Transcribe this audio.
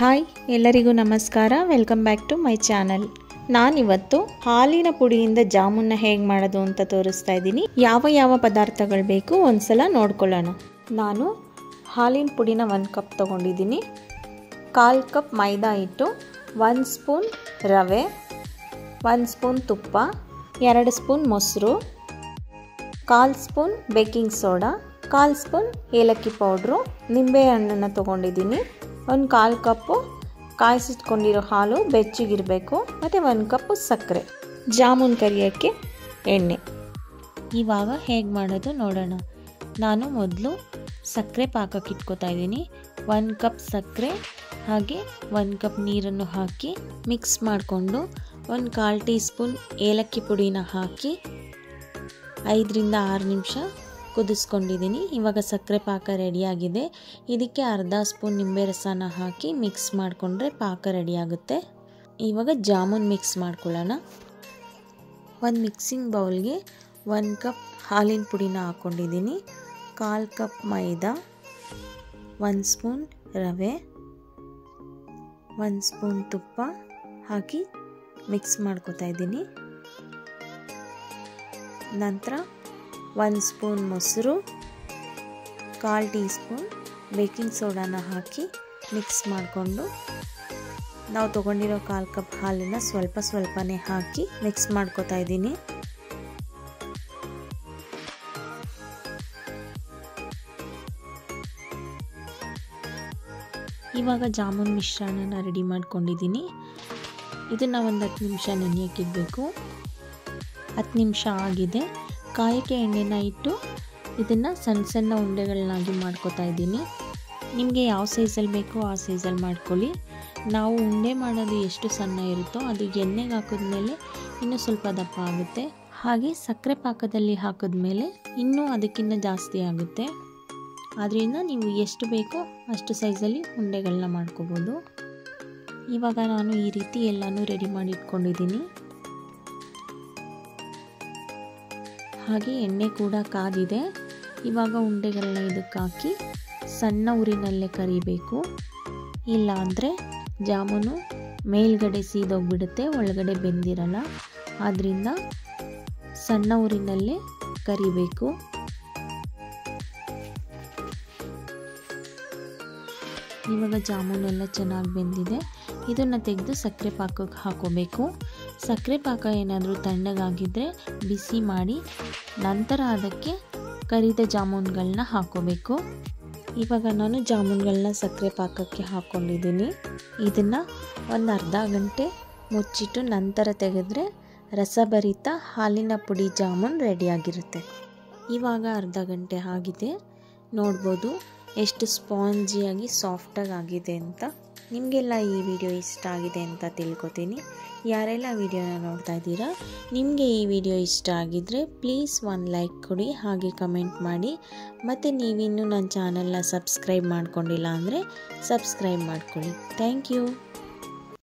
Hi ಎಲ್ಲರಿಗೂ ನಮಸ್ಕಾರ. Welcome back to my channel. ನಾನಿವತ್ತು ಹಾಲಿನ ಪುಡಿಯಿಂದ ಜಾಮೂನ್ನ ಹೇಗೆ ಮಾಡೋದು ಅಂತ ತೋರಿಸ್ತಾ ಇದ್ದೀನಿ. ಯಾವ ಪದಾರ್ಥಗಳು ಬೇಕು ಒಂದ್ಸಲ ನೋಡ್ಕೊಳ್ಳೋಣ. ನಾನು ಹಾಲಿನ ಪುಡಿನ 1 ಕಪ್ ತೊಗೊಂಡಿದ್ದೀನಿ. 1/4 ಕಪ್ ಮೈದಾ ಹಿಟ್ಟು, 1 ಸ್ಪೂನ್ ರವೆ, 1 ಸ್ಪೂನ್ ತುಪ್ಪ, 2 ಸ್ಪೂನ್ ಮೊಸರು, 1/4 ಸ್ಪೂನ್ ಬೇಕಿಂಗ್ ಸೋಡಾ, 1/4 ಸ್ಪೂನ್ ಏಲಕ್ಕಿ ಪೌಡ್ರು, ನಿಂಬೆ ಹಣ್ಣನ್ನು ತೊಗೊಂಡಿದ್ದೀನಿ, 1/4 ಕಪ್ಪು ಕಾಯಿಸಿಟ್ಕೊಂಡಿರೋ ಹಾಲು ಬೆಚ್ಚಗಿರಬೇಕು, ಮತ್ತು 1 ಕಪ್ಪು ಸಕ್ಕರೆ, ಜಾಮೂನ್ ಕರಿಯೋಕ್ಕೆ ಎಣ್ಣೆ. ಇವಾಗ ಹೇಗೆ ಮಾಡೋದು ನೋಡೋಣ. ನಾನು ಮೊದಲು ಸಕ್ಕರೆ ಪಾಕಕ್ಕೆ ಇಟ್ಕೋತಾ ಇದ್ದೀನಿ. 1 ಕಪ್ ಸಕ್ಕರೆ ಹಾಗೆ 1 ಕಪ್ ನೀರನ್ನು ಹಾಕಿ ಮಿಕ್ಸ್ ಮಾಡಿಕೊಂಡು 1/4 ಟೀ ಸ್ಪೂನ್ ಏಲಕ್ಕಿ ಪುಡಿನ ಹಾಕಿ 5 ರಿಂದ 6 ನಿಮಿಷ ಕುದಿಸ್ಕೊಂಡಿದ್ದೀನಿ. ಇವಾಗ ಸಕ್ಕರೆ ಪಾಕ ರೆಡಿಯಾಗಿದೆ. ಇದಕ್ಕೆ ಅರ್ಧ ಸ್ಪೂನ್ ನಿಂಬೆ ರಸನ ಹಾಕಿ ಮಿಕ್ಸ್ ಮಾಡಿಕೊಂಡ್ರೆ ಪಾಕ ರೆಡಿಯಾಗುತ್ತೆ. ಇವಾಗ ಜಾಮೂನ್ ಮಿಕ್ಸ್ ಮಾಡ್ಕೊಳ್ಳೋಣ. ಒಂದು ಮಿಕ್ಸಿಂಗ್ ಬೌಲ್ಗೆ 1 ಕಪ್ ಹಾಲಿನ ಪುಡಿನ ಹಾಕ್ಕೊಂಡಿದ್ದೀನಿ, 1/4 ಕಪ್ ಮೈದಾ, 1 ಸ್ಪೂನ್ ರವೆ, 1 ಸ್ಪೂನ್ ತುಪ್ಪ ಹಾಕಿ ಮಿಕ್ಸ್ ಮಾಡ್ಕೊತಾ ಇದ್ದೀನಿ. ನಂತರ 1 ಸ್ಪೂನ್ ಮೊಸರು, 1/4 ಟೀ ಸ್ಪೂನ್ ಬೇಕಿಂಗ್ ಸೋಡಾನ ಹಾಕಿ ಮಿಕ್ಸ್ ಮಾಡಿಕೊಂಡು ನಾವು ತೊಗೊಂಡಿರೋ 1/4 ಕಪ್ ಹಾಲನ್ನು ಸ್ವಲ್ಪನೇ ಹಾಕಿ ಮಿಕ್ಸ್ ಮಾಡ್ಕೊತಾ ಇದ್ದೀನಿ. ಇವಾಗ ಜಾಮೂನ್ ಮಿಶ್ರಣನ ರೆಡಿ ಮಾಡ್ಕೊಂಡಿದ್ದೀನಿ. ಇದನ್ನು ಒಂದು 10 ನಿಮಿಷ ನೆನೆಯೋಕ್ಕಿಡಬೇಕು. 10 ನಿಮಿಷ ಆಗಿದೆ. ಕಾಯಕ್ಕೆ ಎಣ್ಣೆನ ಇಟ್ಟು ಇದನ್ನು ಸಣ್ಣ ಉಂಡೆಗಳನ್ನಾಗಿ ಮಾಡ್ಕೊತಾ ಇದ್ದೀನಿ. ನಿಮಗೆ ಯಾವ ಸೈಜಲ್ಲಿ ಬೇಕೋ ಆ ಸೈಜಲ್ಲಿ ಮಾಡ್ಕೊಳ್ಳಿ. ನಾವು ಉಂಡೆ ಮಾಡೋದು ಎಷ್ಟು ಸಣ್ಣ ಇರುತ್ತೋ ಅದು ಎಣ್ಣೆಗೆ ಹಾಕಿದ್ಮೇಲೆ ಇನ್ನೂ ಸ್ವಲ್ಪ ದಪ್ಪ ಆಗುತ್ತೆ. ಹಾಗೆ ಸಕ್ಕರೆ ಪಾಕದಲ್ಲಿ ಹಾಕಿದ್ಮೇಲೆ ಇನ್ನೂ ಅದಕ್ಕಿಂತ ಜಾಸ್ತಿ ಆಗುತ್ತೆ. ಆದ್ದರಿಂದ ನೀವು ಎಷ್ಟು ಬೇಕೋ ಅಷ್ಟು ಸೈಜಲ್ಲಿ ಉಂಡೆಗಳನ್ನ ಮಾಡ್ಕೋಬೋದು. ಇವಾಗ ನಾನು ಈ ರೀತಿ ಎಲ್ಲನೂ ರೆಡಿ ಮಾಡಿ ಇಟ್ಕೊಂಡಿದ್ದೀನಿ. ಹಾಗೆ ಎಣ್ಣೆ ಕೂಡ ಕಾದಿದೆ. ಇವಾಗ ಉಂಡೆಗಳನ್ನ ಇದಕ್ಕೆ ಹಾಕಿ ಸಣ್ಣ ಉರಿನಲ್ಲೇ ಕರಿಬೇಕು. ಇಲ್ಲ ಅಂದರೆ ಜಾಮೂನು ಮೇಲ್ಗಡೆ ಸೀದೋಗ್ಬಿಡುತ್ತೆ, ಒಳಗಡೆ ಬೆಂದಿರಲ್ಲ. ಆದ್ದರಿಂದ ಸಣ್ಣ ಉರಿನಲ್ಲೇ ಕರಿಬೇಕು. ಇವಾಗ ಜಾಮೂನೆಲ್ಲ ಚೆನ್ನಾಗಿ ಬೆಂದಿದೆ. ಇದನ್ನು ತೆಗೆದು ಸಕ್ಕರೆ ಪಾಕಕ್ಕೆ ಹಾಕೋಬೇಕು. ಸಕ್ಕರೆ ಪಾಕ ಏನಾದರೂ ತಣ್ಣಗಾಗಿದ್ದರೆ ಬಿಸಿ ಮಾಡಿ ನಂತರ ಅದಕ್ಕೆ ಕರಿದ ಜಾಮೂನ್ಗಳನ್ನ ಹಾಕೋಬೇಕು. ಇವಾಗ ನಾನು ಜಾಮೂನ್ಗಳನ್ನ ಸಕ್ಕರೆ ಪಾಕಕ್ಕೆ ಹಾಕ್ಕೊಂಡಿದ್ದೀನಿ. ಇದನ್ನು ಒಂದು ಅರ್ಧ ಗಂಟೆ ಮುಚ್ಚಿಟ್ಟು ನಂತರ ತೆಗೆದ್ರೆ ರಸಭರಿತ ಹಾಲಿನ ಪುಡಿ ಜಾಮೂನ್ ರೆಡಿಯಾಗಿರುತ್ತೆ. ಇವಾಗ ಅರ್ಧ ಗಂಟೆ ಆಗಿದೆ. ನೋಡ್ಬೋದು ಎಷ್ಟು ಸ್ಪಾಂಜಿಯಾಗಿ ಸಾಫ್ಟಾಗಿ ಆಗಿದೆ ಅಂತ. ನಿಮಗೆಲ್ಲ ಈ ವಿಡಿಯೋ ಇಷ್ಟ ಆಗಿದೆ ಅಂತ ತಿಳ್ಕೊತೀನಿ. ಯಾರೆಲ್ಲ ವಿಡಿಯೋನ ನೋಡ್ತಾ ಇದ್ದೀರಾ, ನಿಮಗೆ ಈ ವಿಡಿಯೋ ಇಷ್ಟ ಆಗಿದ್ದರೆ ಪ್ಲೀಸ್ ಒಂದು ಲೈಕ್ ಕೊಡಿ, ಹಾಗೆ ಕಮೆಂಟ್ ಮಾಡಿ. ಮತ್ತು ನೀವಿನ್ನೂ ನನ್ನ ಚಾನಲ್ನ ಸಬ್ಸ್ಕ್ರೈಬ್ ಮಾಡ್ಕೊಂಡಿಲ್ಲ ಅಂದರೆ ಸಬ್ಸ್ಕ್ರೈಬ್ ಮಾಡ್ಕೊಳ್ಳಿ. Thank you.